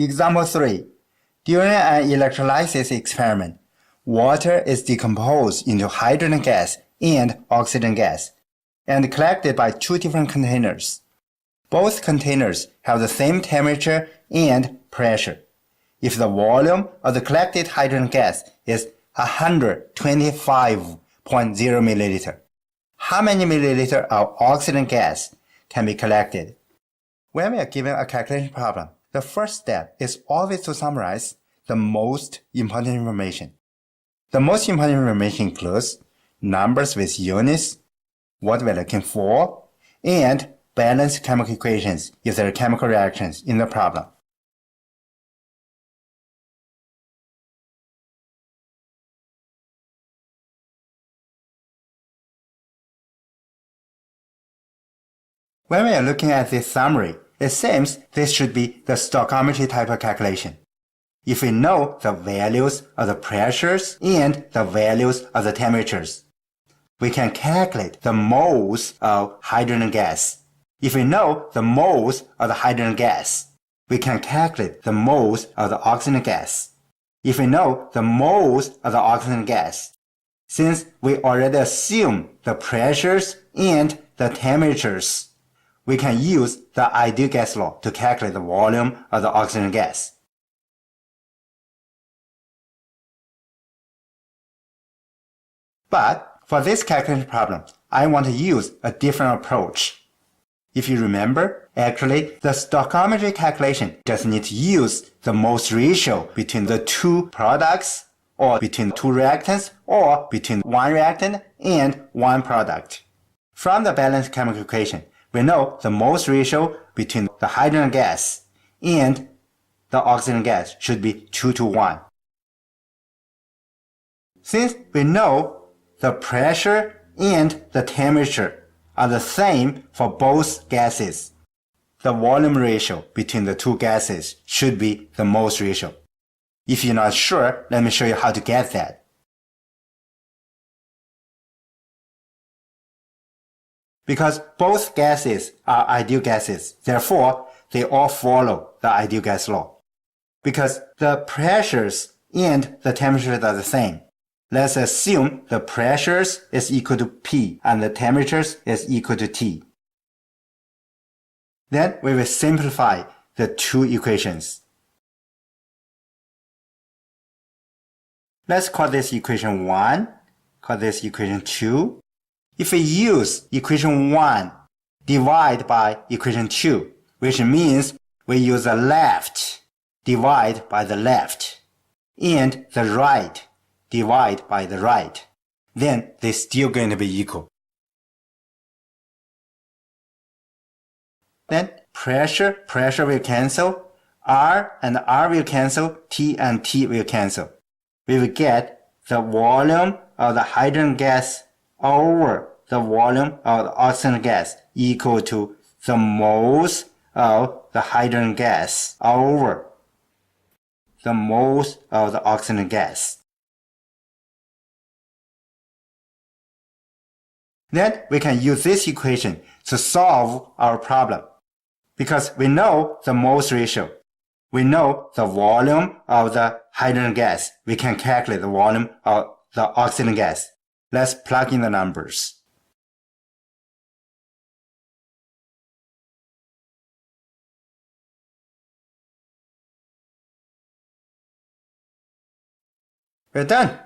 Example 3. During an electrolysis experiment, water is decomposed into hydrogen gas and oxygen gas and collected by two different containers. Both containers have the same temperature and pressure. If the volume of the collected hydrogen gas is 125.0 milliliter, how many milliliter of oxygen gas can be collected? When we are given a calculation problem, the first step is always to summarize the most important information. The most important information includes numbers with units, what we're looking for, and balanced chemical equations if there are chemical reactions in the problem. When we are looking at this summary, it seems this should be the stoichiometry type of calculation. If we know the values of the pressures and the values of the temperatures, we can calculate the moles of hydrogen gas. If we know the moles of the hydrogen gas, we can calculate the moles of the oxygen gas. If we know the moles of the oxygen gas, since we already assume the pressures and the temperatures, we can use the ideal gas law to calculate the volume of the oxygen gas. But for this calculation problem, I want to use a different approach. If you remember, actually, the stoichiometry calculation just needs to use the Mohs ratio between the two products, or between two reactants, or between one reactant and one product. From the balanced chemical equation, we know the Mohs ratio between the hydrogen gas and the oxygen gas should be 2:1. Since we know the pressure and the temperature are the same for both gases, the volume ratio between the two gases should be the Mohs ratio. If you're not sure, let me show you how to get that. Because both gases are ideal gases, therefore, they all follow the ideal gas law. Because the pressures and the temperatures are the same, let's assume the pressures is equal to P and the temperatures is equal to T. Then we will simplify the two equations. Let's call this equation 1, call this equation 2. If we use equation 1 divide by equation 2, which means we use the left divide by the left and the right divide by the right, then they're still going to be equal. Then pressure will cancel, R and R will cancel, T and T will cancel. We will get the volume of the hydrogen gas over the volume of the oxygen gas equal to the moles of the hydrogen gas over the moles of the oxygen gas. Then we can use this equation to solve our problem. Because we know the Mohs ratio, we know the volume of the hydrogen gas, we can calculate the volume of the oxygen gas. Let's plug in the numbers. We're done.